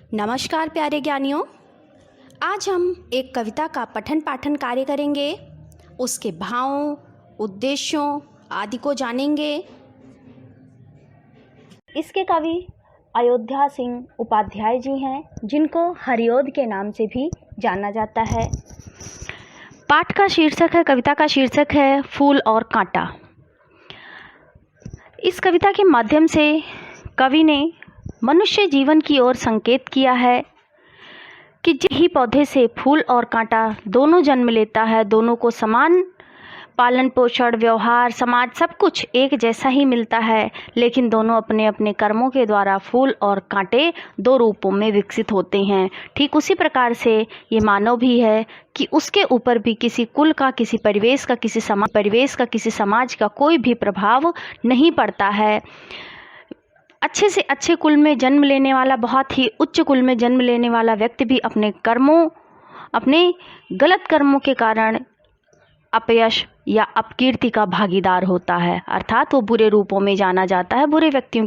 नमस्कार प्यारे ज्ञानियों, आज हम एक कविता का पठन पाठन कार्य करेंगे। उसके भावों, उद्देश्यों आदि को जानेंगे। इसके कवि अयोध्या सिंह उपाध्याय जी हैं, जिनको हरिओद के नाम से भी जाना जाता है। पाठ का शीर्षक है, कविता का शीर्षक है फूल और कांटा। इस कविता के माध्यम से कवि ने मनुष्य जीवन की ओर संकेत किया है कि जिस ही पौधे से फूल और कांटा दोनों जन्म लेता है, दोनों को समान पालन पोषण, व्यवहार, समाज सब कुछ एक जैसा ही मिलता है, लेकिन दोनों अपने अपने कर्मों के द्वारा फूल और कांटे दो रूपों में विकसित होते हैं। ठीक उसी प्रकार से ये मानव भी है कि उसके ऊपर भी किसी कुल का, किसी परिवेश का, किसी समाज का कोई भी प्रभाव नहीं पड़ता है। अच्छे से अच्छे कुल में जन्म लेने वाला, बहुत ही उच्च कुल में जन्म लेने वाला व्यक्ति भी अपने गलत कर्मों के कारण अपयश या अपकीर्ति का भागीदार होता है, अर्थात वो बुरे रूपों में जाना जाता है, बुरे व्यक्तियों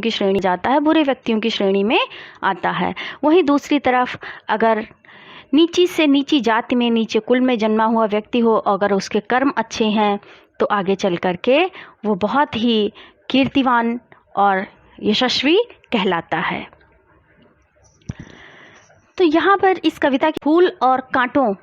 की श्रेणी में आता है। वहीं दूसरी तरफ अगर नीची से नीची जाति में, नीचे कुल में जन्मा हुआ व्यक्ति हो, अगर उसके कर्म अच्छे हैं तो आगे चल करके वो बहुत ही कीर्तिवान और यशस्वी कहलाता है। तो यहाँ पर इस कविता के फूल और कांटों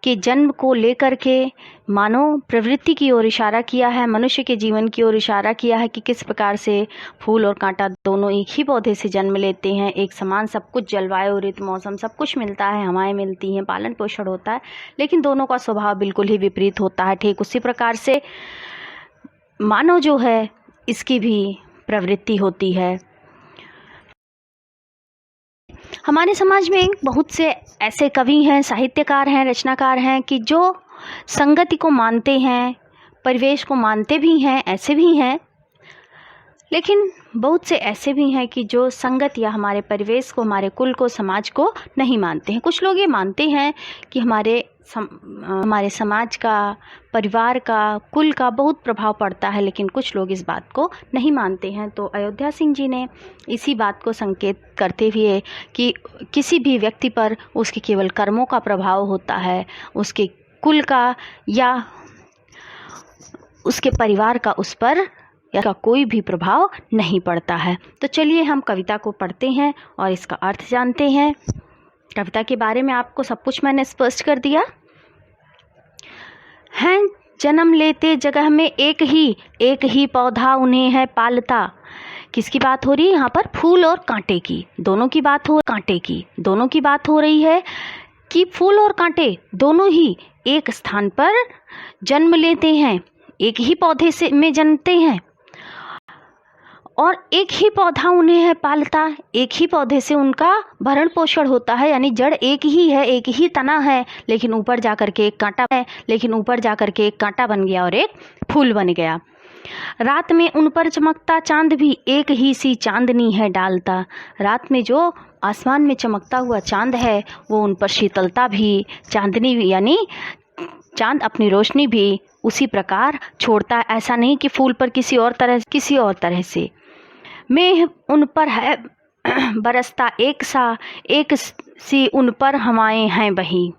के जन्म को लेकर के मानव प्रवृत्ति की ओर इशारा किया है, मनुष्य के जीवन की ओर इशारा किया है कि किस प्रकार से फूल और कांटा दोनों एक ही पौधे से जन्म लेते हैं। एक समान सब कुछ, जलवायु, ऋतु, मौसम सब कुछ मिलता है, हवाएं मिलती हैं, पालन पोषण होता है, लेकिन दोनों का स्वभाव बिल्कुल ही विपरीत होता है। ठीक उसी प्रकार से मानव जो है, इसकी भी प्रवृत्ति होती है। हमारे समाज में बहुत से ऐसे कवि हैं, साहित्यकार हैं, रचनाकार हैं कि जो संगति को मानते हैं, परिवेश को मानते भी हैं, ऐसे भी हैं, लेकिन बहुत से ऐसे भी हैं कि जो संगत या हमारे परिवेश को, हमारे कुल को, समाज को नहीं मानते हैं। कुछ लोग ये मानते हैं कि हमारे समाज का, परिवार का, कुल का बहुत प्रभाव पड़ता है, लेकिन कुछ लोग इस बात को नहीं मानते हैं। तो अयोध्या सिंह जी ने इसी बात को संकेत करते हुए कि किसी भी व्यक्ति पर उसके केवल कर्मों का प्रभाव होता है, उसके कुल का या उसके परिवार का उस पर का कोई भी प्रभाव नहीं पड़ता है। तो चलिए हम कविता को पढ़ते हैं और इसका अर्थ जानते हैं। कविता के बारे में आपको सब कुछ मैंने स्पष्ट कर दिया है। जन्म लेते जगह में एक ही पौधा उन्हें है पालता। किसकी बात हो रही है यहाँ पर? फूल और कांटे की, दोनों की बात हो रही है कि फूल और कांटे दोनों ही एक स्थान पर जन्म लेते हैं, एक ही पौधे से में जन्मते हैं और एक ही पौधा उन्हें है पालता। एक ही पौधे से उनका भरण पोषण होता है, यानी जड़ एक ही है, एक ही तना है, लेकिन ऊपर जाकर के एक कांटा बन गया और एक फूल बन गया। रात में उन पर चमकता चांद भी एक ही सी चांदनी है डालता। रात में जो आसमान में चमकता हुआ चांद है, वो उन पर शीतलता भी, चांदनी भी, यानी चांद अपनी रोशनी भी उसी प्रकार छोड़ता है। ऐसा नहीं कि फूल पर किसी और तरह से। मैं उन पर है बरसता एक सी उन पर हवाएं हैं बही।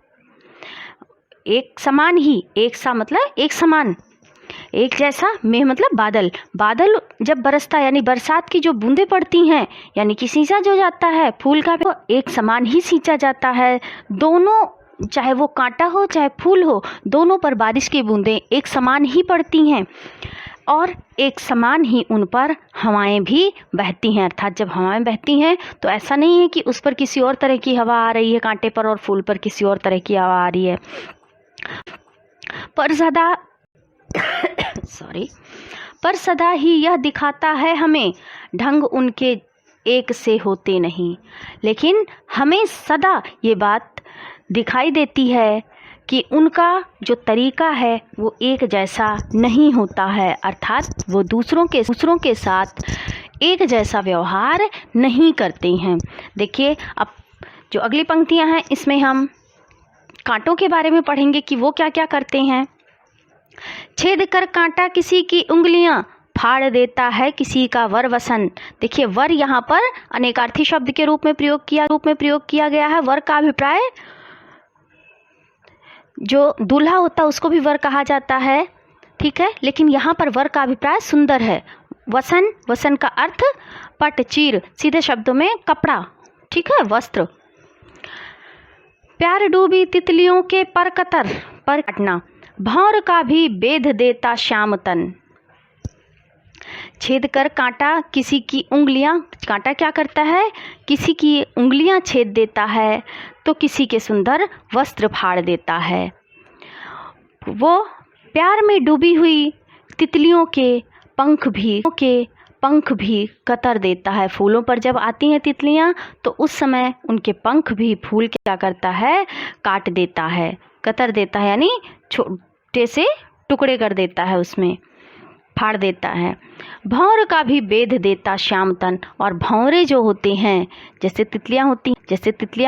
एक समान ही, एक सा मतलब एक समान, एक जैसा, में मतलब बादल जब बरसता, यानी बरसात की जो बूंदें पड़ती हैं, यानी कि सींचा जो जाता है फूल का, तो एक समान ही सींचा जाता है। दोनों, चाहे वो कांटा हो चाहे फूल हो, दोनों पर बारिश की बूंदें एक समान ही पड़ती हैं और एक समान ही उन पर हवाएं भी बहती हैं। अर्थात जब हवाएं बहती हैं तो ऐसा नहीं है कि उस पर किसी और तरह की हवा आ रही है कांटे पर और फूल पर किसी और तरह की हवा आ रही है। पर सदा ही यह दिखाता है हमें ढंग उनके एक से होते नहीं। लेकिन हमें सदा ये बात दिखाई देती है कि उनका जो तरीका है वो एक जैसा नहीं होता है, अर्थात वो दूसरों के साथ एक जैसा व्यवहार नहीं करते हैं। देखिए, अब जो अगली पंक्तियां हैं इसमें हम कांटों के बारे में पढ़ेंगे कि वो क्या क्या करते हैं। छेद कर कांटा किसी की उंगलियां, फाड़ देता है किसी का वर वसन। देखिए वर यहाँ पर अनेकार्थी शब्द के रूप में प्रयोग किया गया है। वर का अभिप्राय, जो दूल्हा होता है उसको भी वर कहा जाता है, ठीक है, लेकिन यहाँ पर वर का अभिप्राय सुंदर है। वसन, वसन का अर्थ पट, चीर, सीधे शब्दों में कपड़ा, ठीक है, वस्त्र। प्यार डूबी तितलियों के पर कतर, पर काटना, भौर का भी बेध देता श्याम तन। छेद कर कांटा किसी की उंगलियां, कांटा क्या करता है, किसी की उंगलियां छेद देता है, तो किसी के सुंदर वस्त्र फाड़ देता है। वो प्यार में डूबी हुई तितलियों के पंख भी कतर देता है। फूलों पर जब आती हैं तितलियां तो उस समय उनके पंख भी फूल क्या करता है, काट देता है, कतर देता है, यानी छोटे से टुकड़े कर देता है, उसमें फाड़ देता है। भौर का भी बेध देता श्याम तन, और भौरे जो होते हैं, जैसे तितलियां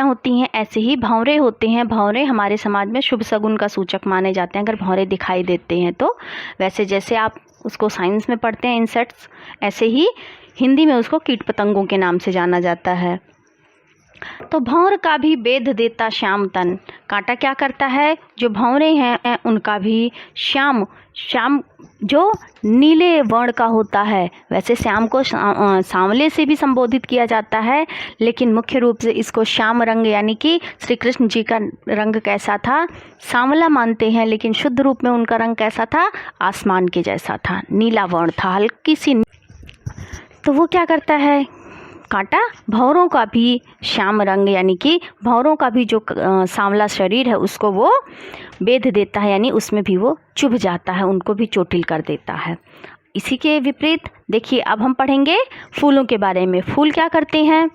होती हैं ऐसे ही भौरे होते हैं। भौरे हमारे समाज में शुभ शगुन का सूचक माने जाते हैं। अगर भौरे दिखाई देते हैं तो, वैसे जैसे आप उसको साइंस में पढ़ते हैं इंसेक्ट्स, ऐसे ही हिंदी में उसको कीट पतंगों के नाम से जाना जाता है। तो भौर का भी बेध देता श्याम तन, कांटा क्या करता है, जो भौरे हैं उनका भी श्याम जो नीले वर्ण का होता है। वैसे श्याम को सांवले से भी संबोधित किया जाता है, लेकिन मुख्य रूप से इसको श्याम रंग, यानी कि श्री कृष्ण जी का रंग कैसा था, सांवला मानते हैं, लेकिन शुद्ध रूप में उनका रंग कैसा था, आसमान के जैसा था, नीला वर्ण था, हल्की सी। तो वो क्या करता है, कांटा भौरों का भी श्याम रंग, यानी कि भौरों का भी जो सांवला शरीर है उसको वो बेध देता है, यानी उसमें भी वो चुभ जाता है, उनको भी चोटिल कर देता है। इसी के विपरीत देखिए अब हम पढ़ेंगे फूलों के बारे में। फूल क्या करते हैं,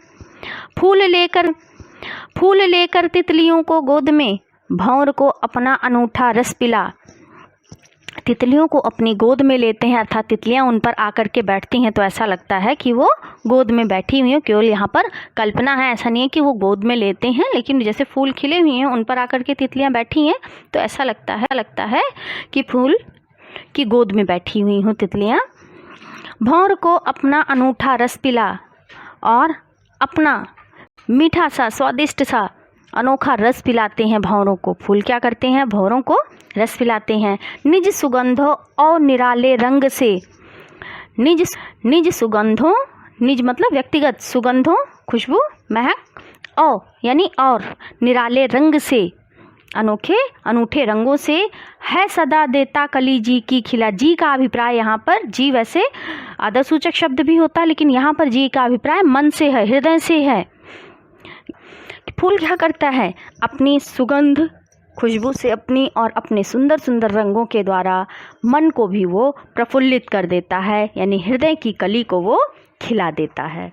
फूल लेकर तितलियों को गोद में, भौर को अपना अनूठा रस पिला। तितलियों को अपनी गोद में लेते हैं, अर्थात तितलियां उन पर आकर के बैठती हैं तो ऐसा लगता है कि वो गोद में बैठी हुई हैं। केवल यहाँ पर कल्पना है, ऐसा नहीं है कि वो गोद में लेते हैं, लेकिन जैसे फूल खिले हुए हैं उन पर आकर के तितलियां बैठी हैं तो ऐसा लगता है कि फूल की गोद में बैठी हुई हों तितलियां। भौर को अपना अनूठा रस पिला, और अपना मीठा सा स्वादिष्ट सा अनोखा रस पिलाते हैं भौरों को। फूल क्या करते हैं, भौरों को रस पिलाते हैं। निज सुगंधों और निराले रंग से, निज सुगंधों, निज मतलब व्यक्तिगत, सुगंधों खुशबू महक, और यानी और, निराले रंग से अनूठे रंगों से, है सदा देता कली जी की खिला। जी का अभिप्राय यहाँ पर, जी वैसे आदरसूचक शब्द भी होता है, लेकिन यहाँ पर जी का अभिप्राय मन से है, हृदय से है। फूल क्या करता है, अपनी सुगंध खुशबू से अपनी और अपने सुंदर सुंदर रंगों के द्वारा मन को भी वो प्रफुल्लित कर देता है, यानी हृदय की कली को वो खिला देता है।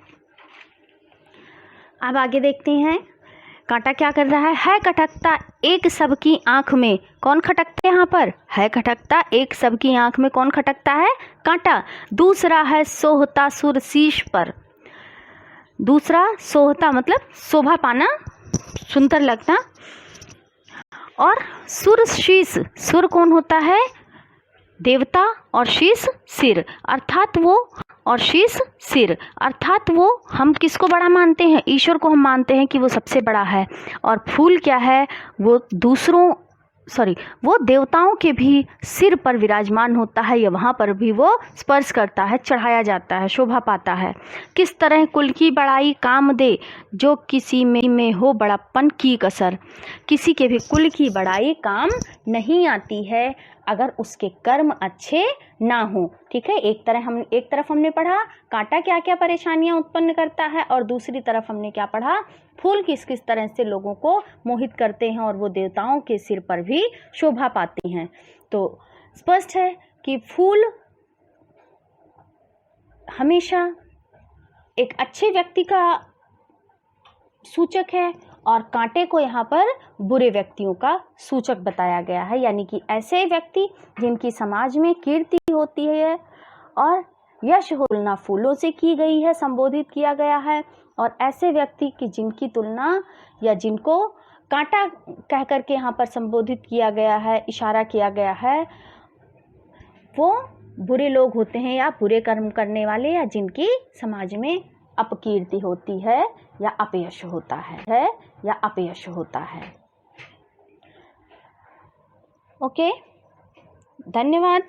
अब आगे देखते हैं कांटा क्या कर रहा है खटकता एक सबकी आंख में। कौन खटकता है यहाँ पर, है खटकता एक सबकी आंख में, कौन खटकता है, कांटा। दूसरा है सोहता सुर शीश पर। दूसरा सोहता मतलब शोभा पाना, सुंदर लगना, और सुर शीश, सुर कौन होता है, देवता, और शीश सिर, अर्थात वो, और शीश सिर, अर्थात वो हम किसको बड़ा मानते हैं, ईश्वर को हम मानते हैं कि वो सबसे बड़ा है। और फूल क्या है, वो वो देवताओं के भी सिर पर विराजमान होता है, या वहाँ पर भी वो स्पर्श करता है, चढ़ाया जाता है, शोभा पाता है। किस तरह कुल की बड़ाई काम दे, जो किसी में हो बड़प्पन की कसर। किसी के भी कुल की बड़ाई काम नहीं आती है अगर उसके कर्म अच्छे ना हो। ठीक है, एक तरफ हमने पढ़ा कांटा क्या क्या परेशानियां उत्पन्न करता है, और दूसरी तरफ हमने क्या पढ़ा, फूल किस किस तरह से लोगों को मोहित करते हैं और वो देवताओं के सिर पर भी शोभा पाते हैं। तो स्पष्ट है कि फूल हमेशा एक अच्छे व्यक्ति का सूचक है, और कांटे को यहाँ पर बुरे व्यक्तियों का सूचक बताया गया है, यानी कि ऐसे व्यक्ति जिनकी समाज में कीर्ति होती है और यश हो तुलना फूलों से की गई है, संबोधित किया गया है। और ऐसे व्यक्ति की जिनकी तुलना या जिनको कांटा कह करके यहाँ पर संबोधित किया गया है, इशारा किया गया है, वो बुरे लोग होते हैं या बुरे कर्म करने वाले, या जिनकी समाज में अपकीर्ति होती है या अपयश होता है या अपयश होता है। ओके, धन्यवाद।